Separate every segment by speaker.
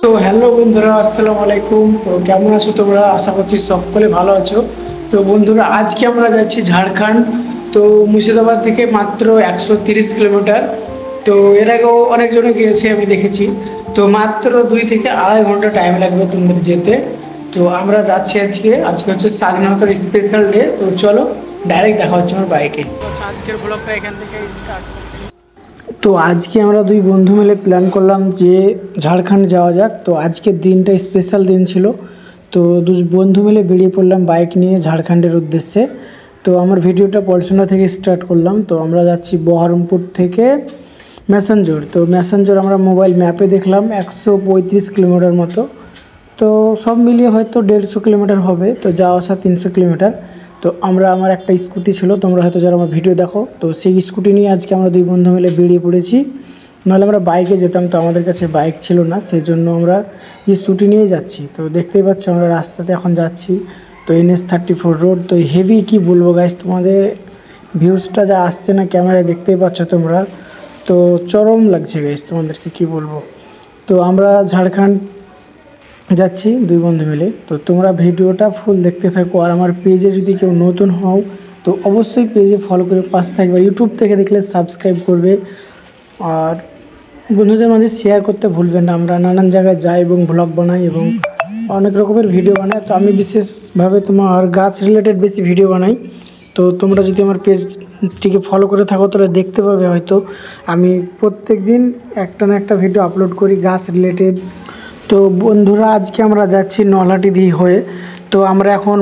Speaker 1: তো হ্যালো বন্ধুরা, আসসালামু আলাইকুম। তো কেমন আছো তোমরা? আশা করছি সকলে ভালো আছো। তো বন্ধুরা, আজকে আমরা যাচ্ছি ঝাড়খণ্ড। তো মুর্শিদাবাদ থেকে মাত্র 130 কিলোমিটার। তো এর আগেও অনেকজনে গিয়েছে, আমি দেখেছি। তো মাত্র 2 থেকে আড়াই ঘন্টা টাইম লাগবে তোমাদের যেতে। তো আমরা যাচ্ছি আজকে। আজকে হচ্ছে স্বাধীনতার স্পেশাল ডে। তো চলো, ডাইরেক্ট দেখা হচ্ছে আমার বাইকে। আজকের ব্লগটা এখান থেকে স্টার্ট। তো আজকে আমরা দুই বন্ধু মিলে প্ল্যান করলাম যে ঝাড়খণ্ড যাওয়া যাক। তো আজকের দিনটা স্পেশাল দিন ছিল। তো দুই বন্ধু মিলে বেরিয়ে পড়লাম বাইক নিয়ে ঝাড়খণ্ডের উদ্দেশ্যে। তো আমার ভিডিওটা পলসোনা থেকে স্টার্ট করলাম। তো আমরা যাচ্ছি বহরমপুর থেকে ম্যাসাঞ্জোর। তো ম্যাসাঞ্জোর আমরা মোবাইল ম্যাপে দেখলাম 135 কিলোমিটার মতো। তো সব মিলিয়ে হয়তো 150 কিলোমিটার হবে। তো যাওয়া আসা 300 কিলোমিটার। তো আমার একটা স্কুটি ছিল, তোমরা হয়তো যারা আমার ভিডিও দেখো, তো সেই স্কুটি নিয়ে আজকে আমরা দুই বন্ধু মিলে বেরিয়ে পড়েছি। নাহলে আমরা বাইকে যেতাম, তো আমাদের কাছে বাইক ছিল না, সেই জন্য আমরা স্কুটি নিয়েই যাচ্ছি। তো দেখতেই পাচ্ছ আমরা রাস্তাতে এখন যাচ্ছি। তো NH34 রোড। তো হেভি কি বলবো গাইস, তোমাদের ভিউজটা যা আসছে না ক্যামেরায়, দেখতেই পাচ্ছ তোমরা। তো চরম লাগছে গাইস, তোমাদেরকে কি বলবো। তো আমরা ঝাড়খণ্ড যাচ্ছি দুই বন্ধু মিলে। তো তোমরা ভিডিওটা ফুল দেখতে থাকো। আর আমার পেজে যদি কেউ নতুন হও তো অবশ্যই পেজে ফলো করে পাশে থাকবে। ইউটিউব থেকে দেখলে সাবস্ক্রাইব করবে, আর বন্ধুদের মাঝে শেয়ার করতে ভুলবেন না। আমরা নানান জায়গায় যাই এবং ব্লগ বানাই এবং অনেক রকমের ভিডিও বানাই। তো আমি বিশেষভাবে তোমার গাছ রিলেটেড বেশি ভিডিও বানাই। তো তোমরা যদি আমার পেজটিকে ফলো করে থাকো তাহলে দেখতে পাবে হয়তো আমি প্রত্যেক দিন একটা না একটা ভিডিও আপলোড করি গাছ রিলেটেড। তো বন্ধুরা, আজকে আমরা যাচ্ছি নলহাটি হয়ে। তো আমরা এখন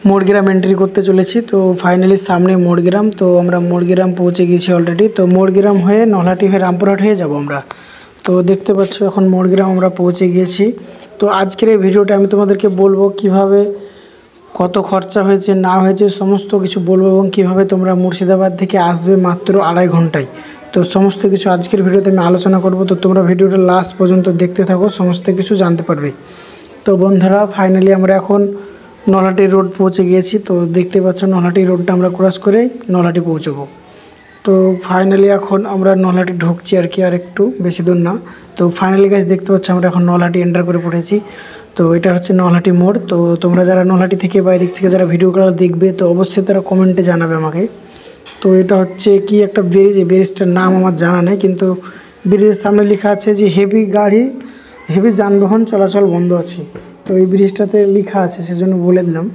Speaker 1: মোড়গ্রাম এন্ট্রি করতে চলেছি। তো ফাইনালি সামনে মোড়গ্রাম। তো আমরা মোড়গ্রাম পৌঁছে গেছি অলরেডি। তো মোড়গ্রাম হয়ে নলহাটি হয়ে রামপুরহাট হয়ে যাব আমরা। তো দেখতে পাচ্ছ এখন মোড়গ্রাম আমরা পৌঁছে গিয়েছি। তো আজকের এই ভিডিওটা আমি তোমাদেরকে বলবো কিভাবে কত খরচা হয়েছে না হয়েছে সমস্ত কিছু বলবো, এবং কীভাবে তোমরা মুর্শিদাবাদ থেকে আসবে মাত্র আড়াই ঘন্টায়। তো সমস্ত কিছু আজকের ভিডিওতে আমি আলোচনা করব। তো তোমরা ভিডিওটা লাস্ট পর্যন্ত দেখতে থাকো, সমস্ত কিছু জানতে পারবে। তো বন্ধুরা, ফাইনালি আমরা এখন নলহাটি রোড পৌঁছে গিয়েছি। তো দেখতে পাচ্ছ নলহাটি রোডটা আমরা ক্রস করে নলহাটি পৌঁছবো। তো ফাইনালি এখন আমরা নলহাটি ঢুকছি আর কি, আর একটু বেশি দূর না। তো ফাইনালি গাইস দেখতে পাচ্ছ আমরা এখন নলহাটি এন্টার করে পড়েছি। তো এটা হচ্ছে নলহাটি মোড়। তো তোমরা যারা নলহাটি থেকে বা এদিক থেকে যারা ভিডিওগুলো দেখবে তো অবশ্যই তারা কমেন্টে জানাবে আমাকে। তো এটা হচ্ছে কি একটা ব্রিজ, এই ব্রিজটার নাম আমার জানা নেই, কিন্তু ব্রিজের সামনে লেখা আছে যে হেভি যানবাহন চলাচল বন্ধ আছে। তো এই ব্রিজটাতে লেখা আছে, সেজন্য বলে দিলাম।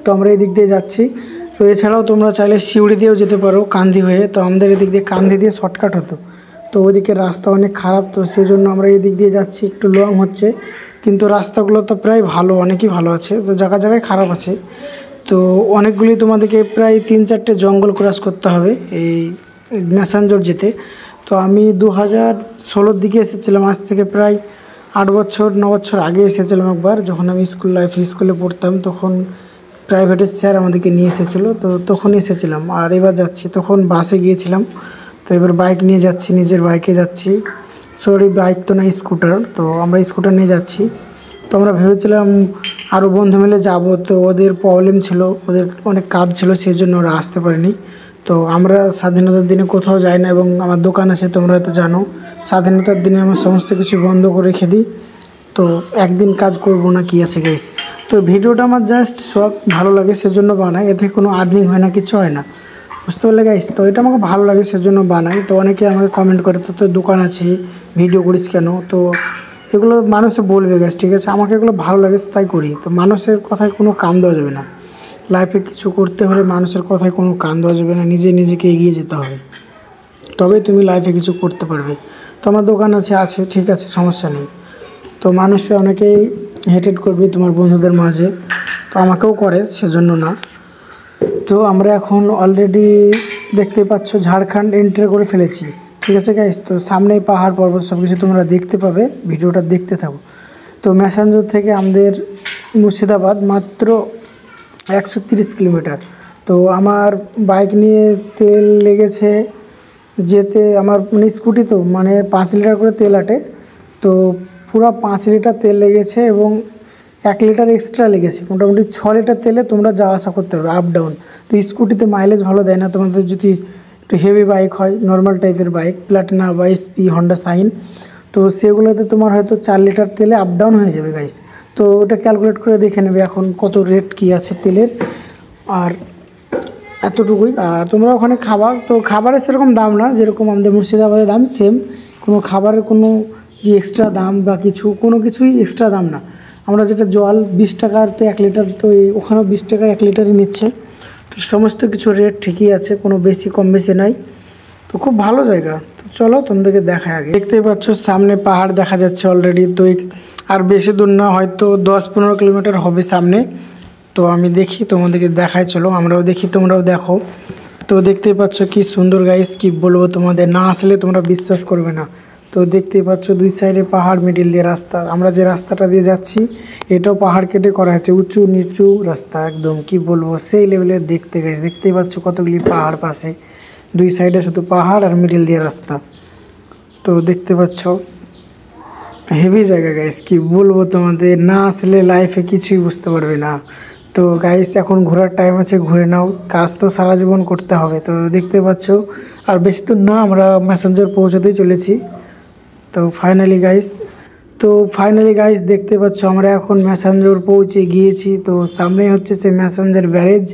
Speaker 1: তো আমরা এই দিক দিয়ে যাচ্ছি। তো এছাড়াও তোমরা চাইলে সিউড়ি দিয়েও যেতে পারো কান্দি হয়ে। তো আমাদের এদিক দিয়ে কান্দি দিয়ে শর্টকাট হতো, তো ওইদিকে রাস্তা অনেক খারাপ, তো সেই জন্য আমরা এই দিক দিয়ে যাচ্ছি। একটু লং হচ্ছে, কিন্তু রাস্তাগুলো তো প্রায় ভালো, অনেকই ভালো আছে। তো জায়গায় জায়গায় খারাপ আছে। তো অনেকগুলি তোমাদেরকে প্রায় 3-4টে জঙ্গল ক্রস করতে হবে এই ম্যাসাঞ্জোর যেতে। তো আমি 2016 দিকে এসেছিলাম, আজ থেকে প্রায় 8-9 বছর আগে এসেছিলাম একবার, যখন আমি স্কুলে পড়তাম। তখন প্রাইভেটের স্যার আমাদেরকে নিয়ে এসেছিলো, তো তখন এসেছিলাম। আর এবার যাচ্ছি, তখন বাসে গিয়েছিলাম। তো এবার বাইক নিয়ে যাচ্ছি, নিজের বাইকে যাচ্ছি। সরি, বাইক তো না, স্কুটার। তো আমরা স্কুটার নিয়ে যাচ্ছি। তো আমরা ভেবেছিলাম আরও বন্ধু মিলে যাব, তো ওদের প্রবলেম ছিল, ওদের অনেক কাজ ছিল, সেই জন্য ওরা আসতে পারেনি। তো আমরা স্বাধীনতার দিনে কোথাও যাই না, এবং আমার দোকান আছে, তোমরা হয়তো জানো স্বাধীনতার দিনে আমার সমস্ত কিছু বন্ধ করে রেখে দিই। তো একদিন কাজ করব না, কি আছে গাইস। তো ভিডিওটা আমার জাস্ট শখ, ভালো লাগে সেজন্য বানাই। এতে কোনো আর্নিং হয় না, কিছু হয় না, বুঝতে পারলে গাইস। তো এটা আমাকে ভালো লাগে সেজন্য বানাই। তো অনেকে আমাকে কমেন্ট করে, তো তোর দোকান আছে ভিডিও করিস কেন? তো এগুলো মানুষে বলবে গাইস, ঠিক আছে, আমাকে এগুলো ভালো লাগে তাই করি। তো মানুষের কথায় কোনো কান দেওয়া যাবে না। লাইফে কিছু করতে হলে মানুষের কথায় কোনো কান দেওয়া যাবে না, নিজেকে এগিয়ে যেতে হবে, তবেই তুমি লাইফে কিছু করতে পারবে। তো আমার দোকান আছে, ঠিক আছে, সমস্যা নেই। তো মানুষে অনেকেই হেটেড করবে তোমার বন্ধুদের মাঝে, তো আমাকেও করে, সেজন্য না। তো আমরা এখন অলরেডি দেখতে পাচ্ছ ঝাড়খণ্ড এন্ট্রি করে ফেলেছি, ঠিক আছে গাইস। তো সামনেই পাহাড় পর্বত সব কিছু তোমরা দেখতে পাবে, ভিডিওটা দেখতে থাকো। তো ম্যাসাঞ্জোর থেকে আমাদের মুর্শিদাবাদ মাত্র 130 কিলোমিটার। তো আমার বাইক নিয়ে তেল লেগেছে যেতে, আমার মানে স্কুটি তো মানে 5 লিটার করে তেল আটে। তো পুরো 5 লিটার তেল লেগেছে, এবং 1 লিটার এক্সট্রা লেগেছে। মোটামুটি 6 লিটার তেলে তোমরা যাওয়া আসা করতে পারবে আপ ডাউন। তো স্কুটিতে মাইলেজ ভালো দেয় না, তোমাদের যদি একটু হেভি বাইক হয়, নর্মাল টাইপের বাইক, প্লাটিনা বা SP, হন্ডা সাইন, তো তো সেগুলোতে তোমার হয়তো 4 লিটার তেলে আপ ডাউন হয়ে যাবে গাইস। তো ওটা ক্যালকুলেট করে দেখে নেবে এখন কত রেট কী আছে তেলের। আর এতটুকুই। আর তোমরা ওখানে খাবার, তো খাবারের সেরকম দাম না, যেরকম আমাদের মুর্শিদাবাদে দাম সেম। কোনো খাবারের কোনো যে এক্সট্রা দাম বা কিছু কোনো কিছুই এক্সট্রা দাম না। আমরা যেটা জল 20 টাকার তো 1 লিটার, তো ওখানেও 20 টাকা 1 লিটারই নিচ্ছে। তো সমস্ত কিছু রেট ঠিকই আছে, কোনো বেশি কম বেশি নাই। তো খুব ভালো জায়গা। তো চলো তোমাদেরকে দেখায়। আগে দেখতেই পাচ্ছ সামনে পাহাড় দেখা যাচ্ছে অলরেডি। তো আর বেশি দূর না, হয়তো 10-15 কিলোমিটার হবে সামনে। তো আমি দেখি তোমাদেরকে দেখাই, চলো আমরাও দেখি তোমরাও দেখো। তো দেখতেই পাচ্ছ কি সুন্দর গাইস, কি বলবো তোমাদের, না আসলে তোমরা বিশ্বাস করবে না। তো দেখতেই পাচ্ছ দুই সাইডে পাহাড়, মিডিল দিয়ে রাস্তা। আমরা যে রাস্তাটা দিয়ে যাচ্ছি এটাও পাহাড় কেটে করা হয়েছে, উঁচু নিচু রাস্তা একদম, কি বলবো সেই লেভেলের দেখতে গাইস। দেখতেই পাচ্ছ কতগুলি পাহাড় পাশে, দুই সাইডে শুধু পাহাড় আর মিডিল দিয়ে রাস্তা। তো দেখতে পাচ্ছ হেভি জায়গা গাইস, কি বলবো তোমাদের, না আসলে লাইফে কিছুই বুঝতে পারবে না। তো গাইস এখন ঘোরার টাইম আছে, ঘুরে নাও, কাজ তো সারা জীবন করতে হবে। তো দেখতে পাচ্ছ আর বেশি দূর না, আমরা ম্যাসেঞ্জার পৌঁছাতেই চলেছি। তো ফাইনালি গাইস দেখতে পাচ্ছ আমরা এখন ম্যাসেঞ্জার পৌঁছে গিয়েছি। তো সামনে হচ্ছে সে ম্যাসেঞ্জার ব্যারেজ,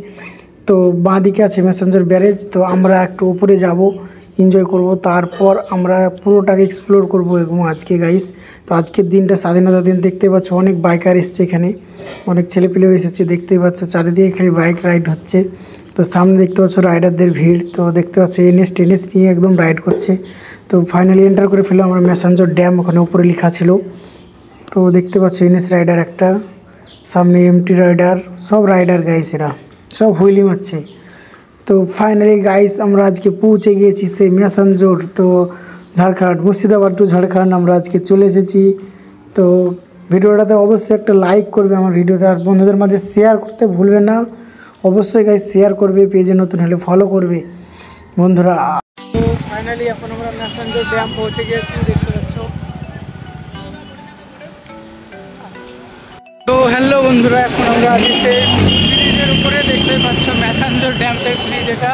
Speaker 1: তো বাঁদিকে আছে ম্যাসেঞ্জার ব্যারেজ। তো আমরা একটু উপরে যাব, এনজয় করব, তারপর আমরা পুরোটাকে এক্সপ্লোর করব এবং আজকে গাইস। তো আজকের দিনটা স্বাধীনতা দিন, দেখতে পাচ্ছ অনেক বাইকার এসছে এখানে, অনেক ছেলেপিলেও এসেছে। দেখতেই পাচ্ছ চারিদিকে খালি বাইক রাইড হচ্ছে। তো সামনে দেখতে পাচ্ছ রাইডারদের ভিড়। তো দেখতে পাচ্ছ এনএস টেনিস নিয়ে একদম রাইড করছে। তো ফাইনালি এন্টার করে ফেললাম আমরা ম্যাসেঞ্জার ড্যাম, ওখানে উপরে লেখা ছিল। তো দেখতে পাচ্ছ এনএস রাইডার একটা, সামনে এমটি রাইডার, সব রাইডার গাইস, এরা সব হুইলি মারছে। তো ফাইনালি গাইস আমরা আজকে পৌঁছে গিয়েছি সেই ম্যাসেঞ্জার। তো ঝাড়খণ্ড, মুর্শিদাবাদ টু ঝাড়খণ্ড আমরা আজকে চলে এসেছি। তো ভিডিওটাতে অবশ্যই একটা লাইক করবে আমার ভিডিওতে, আর বন্ধুদের মাঝে শেয়ার করতে ভুলবে না। অবশ্যই গাইস শেয়ার করবে, পেজে নতুন হলে ফলো করবে বন্ধুরা। তো ফাইনালি এখন আমরা ম্যাসেঞ্জার ড্যাম পৌঁছে গিয়েছি, দেখতে পাচ্ছ। তো হ্যালো বন্ধুরা, এখন আমরা আছি সেই ব্রিজের উপরে, দেখতে পাচ্ছ ম্যাসেঞ্জার ড্যামটাই ব্রিজ এটা।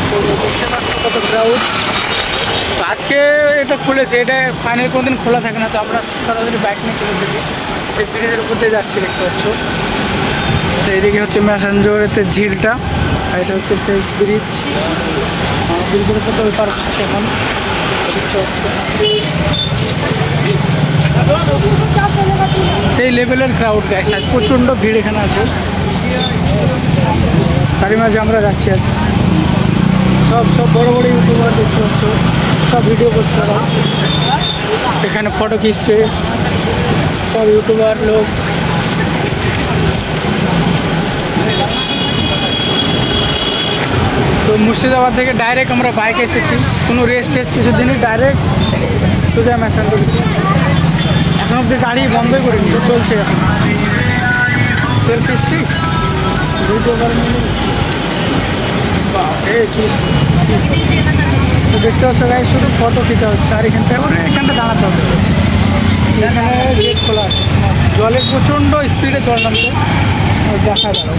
Speaker 1: তো দেখতে পাচ্ছ কত ক্রাউড। তো আজকে এটা খুলেছে, এটা ফাইনাল কোনোদিন খোলা থাকে না। তো আমরা সরাসরি বাইক নিয়ে চলে এসেছি, সেই ব্রিজের উপর দিয়ে যাচ্ছি, দেখতে পাচ্ছ। তো এইদিকে হচ্ছে ম্যাসেঞ্জারেতে ঝিলটা, আর এটা হচ্ছে সেই ব্রিজ। ব্রিজের উপর তো পার হচ্ছে এখন, সেই লেভেলের ক্রাউড গাইস, আজ প্রচণ্ড ভিড় এখানে আছে। তারই মাঝে আমরা যাচ্ছি আজ, সব বড় বড় ইউটিউবার দেখতে পাচ্ছ, সব ভিডিও করছে ওরা, এখানে ফটো খিঁচছে সব ইউটিউবার লোক। তো মুর্শিদাবাদ থেকে ডাইরেক্ট আমরা বাইকে এসেছি, কোনো রেস্ট টেস্ট কিছু দিনই, ডাইরেক্ট সোজা ম্যাসেঞ্জার। এখন অব্দি গাড়ি বন্ধই করিনি, চলছে এখন সেলফি স্টিক ভিডিও করে নিয়ে। তো দেখতে পাচ্ছ গাড়ি শুধু ফটো খিচা হচ্ছে, আর এখানটা দাঁড়াতে হবে। এখানে গেট খোলা আছে, জলে প্রচণ্ড স্পিডে জল নামছে, দেখা যাবে,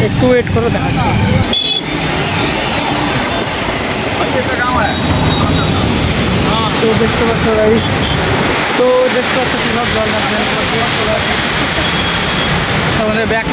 Speaker 1: একটু ওয়েট করে দেখাচ্ছে। তো দেখতে পাচ্ছ গাইস, তো দেখতে পাচ্ছ কীভাবে জল নামছে, আমাদের ব্যাক